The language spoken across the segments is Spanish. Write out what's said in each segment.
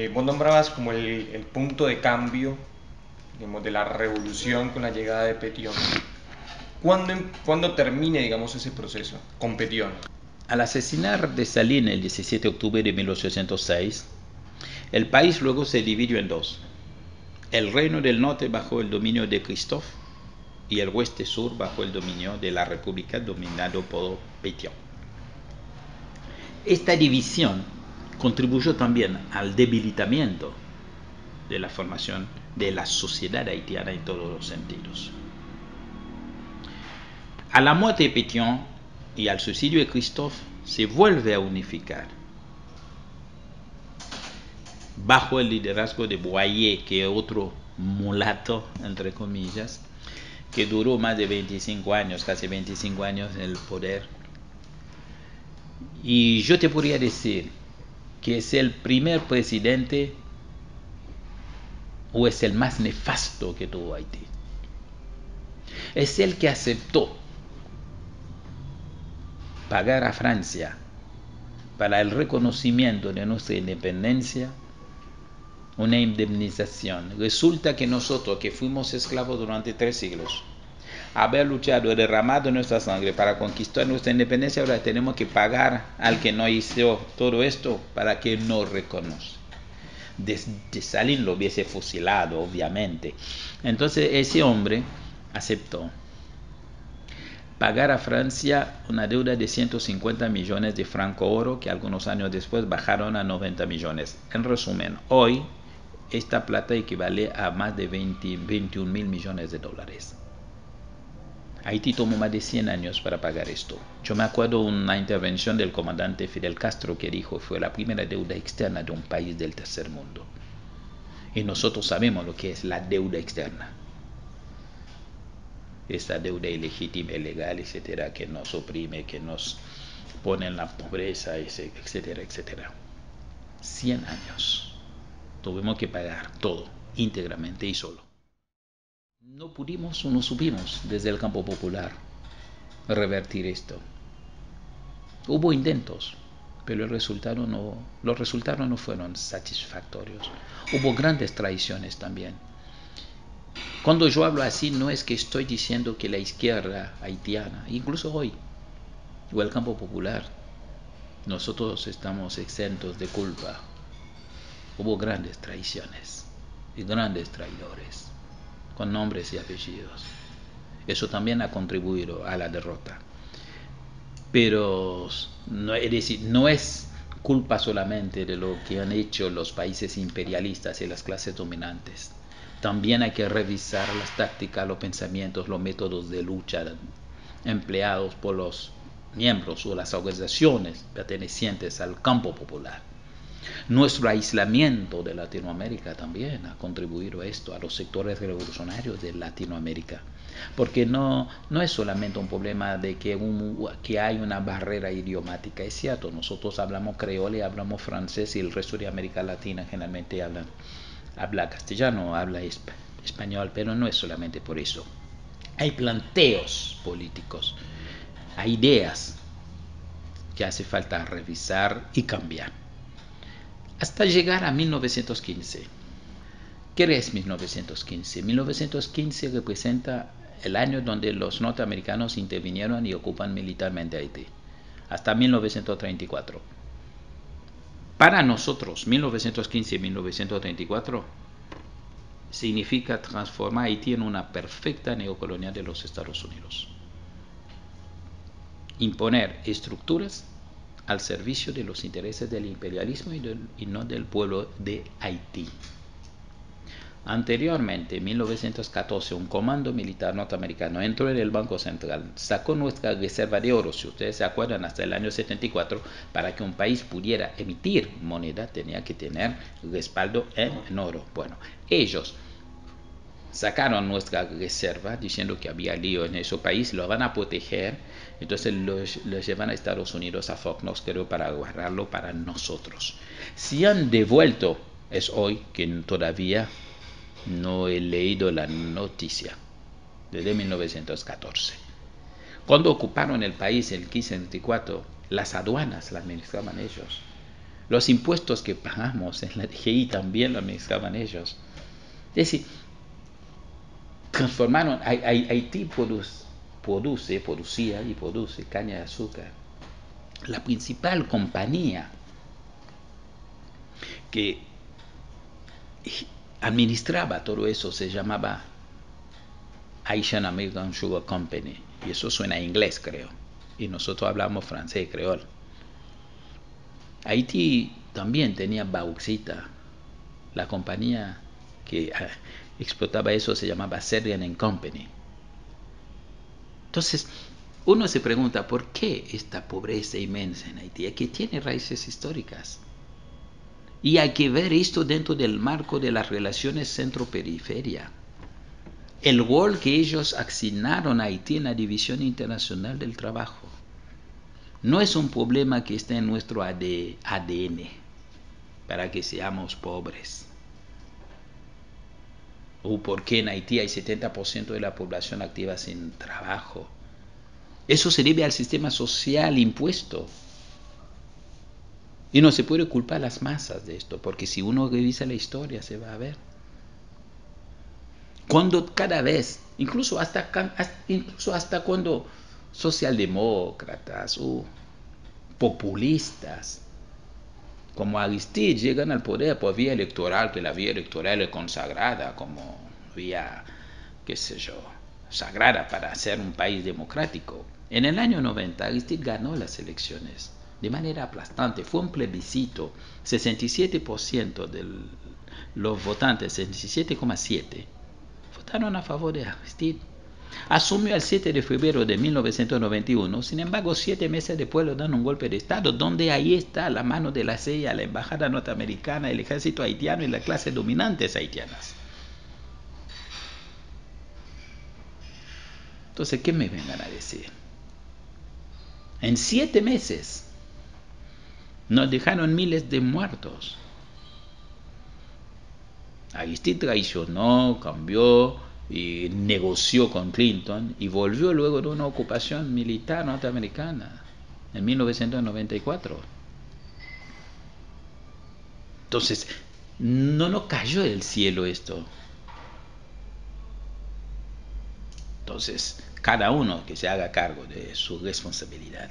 Vos nombrabas como el punto de cambio, digamos, de la revolución con la llegada de Petión. ¿Cuándo termine, digamos, ese proceso con Petión? Al asesinar Dessalines el 17 de octubre de 1806, el país luego se dividió en dos. El reino del norte bajo el dominio de Christophe y el oeste sur bajo el dominio de la república dominado por Pétion. Esta división contribuyó también al debilitamiento de la formación de la sociedad haitiana en todos los sentidos. A la muerte de Pétion y al suicidio de Christophe se vuelve a unificar bajo el liderazgo de Boyer, que es otro mulato, entre comillas, que duró más de 25 años, casi 25 años en el poder. Y yo te podría decir que es el primer presidente o es el más nefasto que tuvo Haití. Es el que aceptó pagar a Francia para el reconocimiento de nuestra independencia una indemnización. Resulta que nosotros, que fuimos esclavos durante 3 siglos, haber luchado, derramado nuestra sangre para conquistar nuestra independencia, ahora tenemos que pagar al que no hizo todo esto para que nos reconozca. Dessalines lo hubiese fusilado, obviamente. Entonces ese hombre aceptó pagar a Francia una deuda de 150 millones de franco oro que algunos años después bajaron a 90 millones. En resumen, hoy esta plata equivale a más de 21 mil millones de dólares. Haití tomó más de 100 años para pagar esto. Yo me acuerdo de una intervención del comandante Fidel Castro que dijo que fue la primera deuda externa de un país del tercer mundo. Y nosotros sabemos lo que es la deuda externa. Esta deuda ilegítima, ilegal, etcétera, que nos oprime, que nos pone en la pobreza, etcétera, etcétera. 100 años. Tuvimos que pagar todo, íntegramente y solo. No pudimos o no supimos desde el campo popular revertir esto. Hubo intentos, pero los resultados no fueron satisfactorios. Hubo grandes traiciones también. Cuando yo hablo así, no es que estoy diciendo que la izquierda haitiana, incluso hoy, o el campo popular, nosotros estamos exentos de culpa. Hubo grandes traiciones y grandes traidores, con nombres y apellidos. Eso también ha contribuido a la derrota. Pero no, es decir, no es culpa solamente de lo que han hecho los países imperialistas y las clases dominantes. También hay que revisar las tácticas, los pensamientos, los métodos de lucha empleados por los miembros o las organizaciones pertenecientes al campo popular. Nuestro aislamiento de Latinoamérica también ha contribuido a esto, a los sectores revolucionarios de Latinoamérica. Porque no es solamente un problema de que hay una barrera idiomática. Es cierto, nosotros hablamos creole, hablamos francés y el resto de América Latina generalmente habla castellano, habla español, pero no es solamente por eso. Hay planteos políticos, hay ideas que hace falta revisar y cambiar. Hasta llegar a 1915. ¿Qué es 1915? 1915 representa el año donde los norteamericanos intervinieron y ocupan militarmente Haití, hasta 1934. Para nosotros, 1915 y 1934 significa transformar Haití en una perfecta neocolonia de los Estados Unidos. Imponer estructuras al servicio de los intereses del imperialismo y no del pueblo de Haití. Anteriormente, en 1914, un comando militar norteamericano entró en el Banco Central, sacó nuestra reserva de oro, si ustedes se acuerdan, hasta el año 74, para que un país pudiera emitir moneda, tenía que tener respaldo en oro. Bueno, ellos sacaron nuestra reserva diciendo que había lío en ese país, lo van a proteger, entonces los llevan a Estados Unidos, a Fort Knox, creo, para guardarlo para nosotros. Si han devuelto, es hoy que todavía no he leído la noticia, desde 1914. Cuando ocuparon el país en el 1574, las aduanas las administraban ellos. Los impuestos que pagamos en la DGI también lo administraban ellos. Es decir, transformaron, Haití producía y produce caña de azúcar. La principal compañía que administraba todo eso se llamaba Haitian American Sugar Company, y eso suena a inglés, creo, y nosotros hablamos francés, creol. Haití también tenía bauxita. La compañía que explotaba eso se llamaba Serbian Company. Entonces, uno se pregunta, ¿por qué esta pobreza inmensa en Haití? Que tiene raíces históricas. Y hay que ver esto dentro del marco de las relaciones centro-periferia. El rol que ellos asignaron a Haití en la División Internacional del Trabajo no es un problema que está en nuestro ADN para que seamos pobres. O por qué en Haití hay 70% de la población activa sin trabajo. Eso se debe al sistema social impuesto. Y no se puede culpar a las masas de esto, porque si uno revisa la historia se va a ver. Cuando cada vez, incluso hasta cuando socialdemócratas o populistas como Aristide llegan al poder por vía electoral, que la vía electoral es consagrada como vía, qué sé yo, sagrada para ser un país democrático. En el año 90 Aristide ganó las elecciones de manera aplastante, fue un plebiscito, 67% de los votantes, 67,7%, votaron a favor de Aristide. Asumió el 7 de febrero de 1991, sin embargo, 7 meses después le dan un golpe de Estado, donde ahí está la mano de la CIA, la embajada norteamericana, el ejército haitiano y las clases dominantes haitianas. Entonces, ¿qué me vengan a decir? En 7 meses nos dejaron miles de muertos. Aristide traicionó, cambió y negoció con Clinton y volvió luego de una ocupación militar norteamericana en 1994. Entonces, no nos cayó del cielo esto. Entonces, cada uno que se haga cargo de su responsabilidad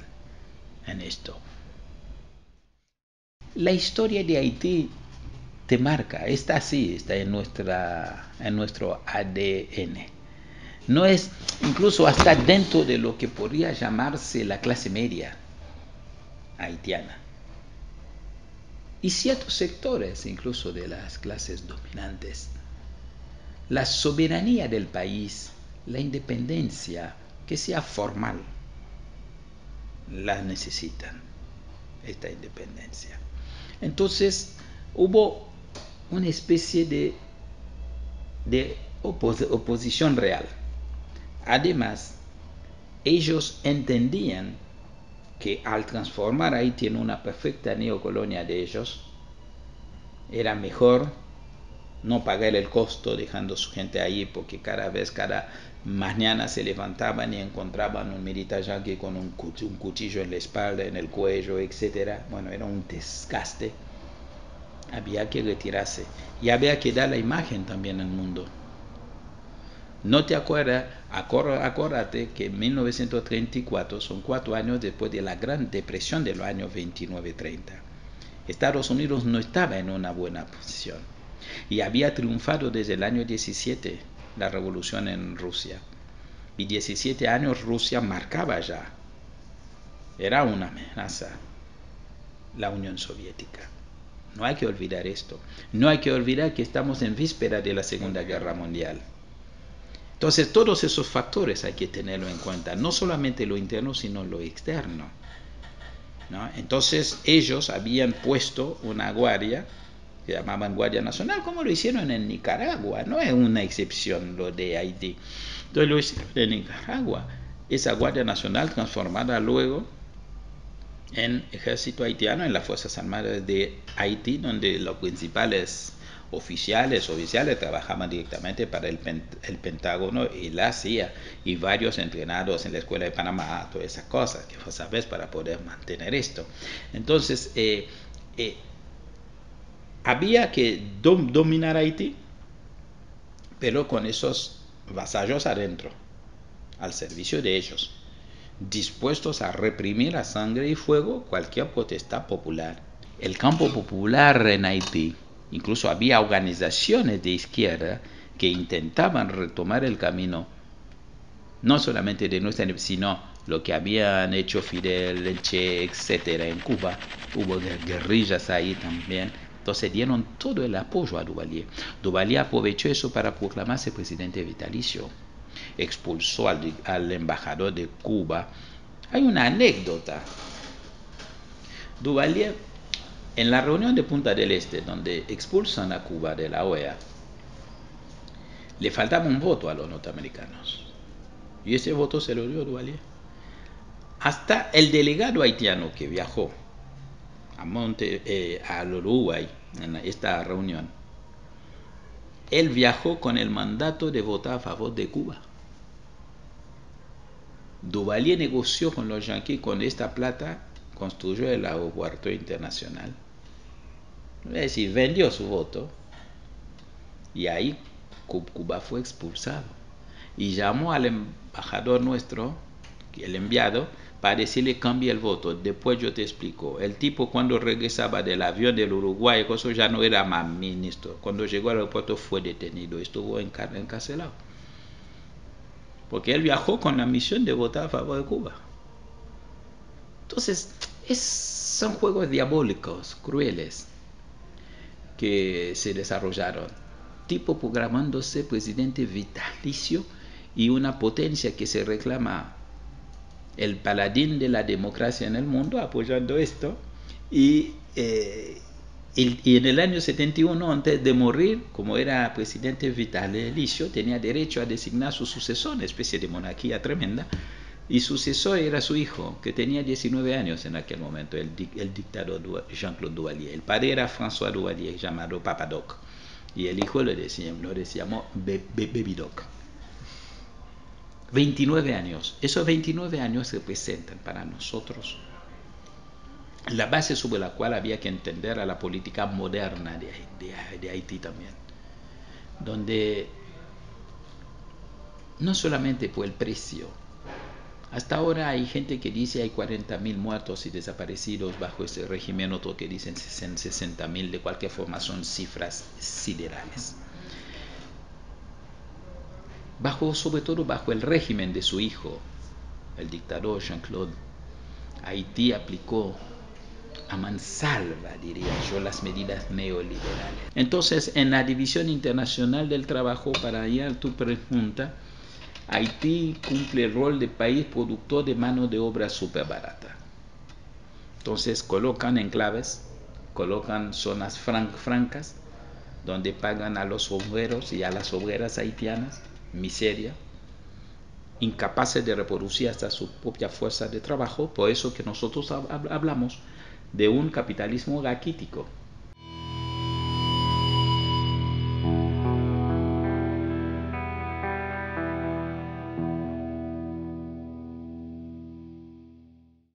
en esto. La historia de Haití te marca, está así, está en nuestro ADN. No es, incluso hasta dentro de lo que podría llamarse la clase media haitiana. Y ciertos sectores, incluso de las clases dominantes. La soberanía del país, la independencia, que sea formal, la necesitan, esta independencia. Entonces, hubo una especie de oposición real. Además, ellos entendían que al transformar Haití en una perfecta neocolonia de ellos, era mejor no pagar el costo dejando su gente ahí, porque cada mañana se levantaban y encontraban un militar yanqui con un cuchillo en la espalda, en el cuello, etc. Bueno, era un desgaste. Había que retirarse y había que dar la imagen también al mundo. ¿No te acuerdas? Acuérdate que en 1934 son 4 años después de la Gran Depresión de los años 29-30. Estados Unidos no estaba en una buena posición y había triunfado desde el año 17 la revolución en Rusia. Y 17 años Rusia marcaba ya. Era una amenaza la Unión Soviética. No hay que olvidar esto. No hay que olvidar que estamos en víspera de la Segunda Guerra Mundial. Entonces, todos esos factores hay que tenerlo en cuenta, no solamente lo interno, sino lo externo, ¿no? Entonces, ellos habían puesto una guardia, que llamaban Guardia Nacional, como lo hicieron en Nicaragua, no es una excepción lo de Haití. Entonces, lo hicieron en Nicaragua, esa Guardia Nacional transformada luego en ejército haitiano, en las Fuerzas Armadas de Haití, donde los principales oficiales trabajaban directamente para el Pentágono y la CIA, y varios entrenados en la Escuela de Panamá, todas esas cosas que vos sabés para poder mantener esto. Entonces, había que dominar Haití, pero con esos vasallos adentro, al servicio de ellos, dispuestos a reprimir a sangre y fuego cualquier protesta popular. El campo popular en Haití, incluso había organizaciones de izquierda que intentaban retomar el camino, no solamente de nuestra, sino lo que habían hecho Fidel, el Che, etcétera, en Cuba. Hubo guerrillas ahí también. Entonces dieron todo el apoyo a Duvalier. Duvalier aprovechó eso para proclamarse presidente vitalicio. Expulsó al embajador de Cuba. Hay una anécdota. Duvalier, en la reunión de Punta del Este, donde expulsan a Cuba de la OEA, le faltaba un voto a los norteamericanos. Y ese voto se lo dio Duvalier. Hasta el delegado haitiano que viajó al Uruguay en esta reunión, él viajó con el mandato de votar a favor de Cuba. Duvalier negoció con los yanquis, con esta plata construyó el aeropuerto internacional. Es decir, vendió su voto y ahí Cuba fue expulsado. Y llamó al embajador nuestro, el enviado, para decirle cambie el voto. Después yo te explico. El tipo cuando regresaba del avión del Uruguay, eso ya no era más ministro. Cuando llegó al aeropuerto fue detenido, estuvo encarcelado. Porque él viajó con la misión de votar a favor de Cuba. Entonces, son juegos diabólicos, crueles, que se desarrollaron. Tipo programándose presidente vitalicio y una potencia que se reclama el paladín de la democracia en el mundo apoyando esto. Y en el año 71, antes de morir, como era presidente vitalicio, tenía derecho a designar su sucesor, una especie de monarquía tremenda, y sucesor era su hijo, que tenía 19 años en aquel momento, el dictador Jean-Claude Duvalier. El padre era François Duvalier, llamado Papa Doc, y el hijo lo decíamos Baby Doc. 29 años. Esos 29 años representan para nosotros la base sobre la cual había que entender a la política moderna de Haití también, donde no solamente por el precio. Hasta ahora hay gente que dice hay 40.000 muertos y desaparecidos bajo ese régimen, otros que dicen 60.000, de cualquier forma son cifras siderales. Sobre todo bajo el régimen de su hijo, el dictador Jean-Claude, Haití aplicó a mansalva, diría yo, las medidas neoliberales. Entonces, en la División Internacional del Trabajo, para ir a tu pregunta, Haití cumple el rol de país productor de mano de obra súper barata. Entonces colocan enclaves, colocan zonas francas, donde pagan a los obreros y a las obreras haitianas miseria, incapaces de reproducir hasta su propia fuerza de trabajo. Por eso que nosotros hablamos de un capitalismo raquítico.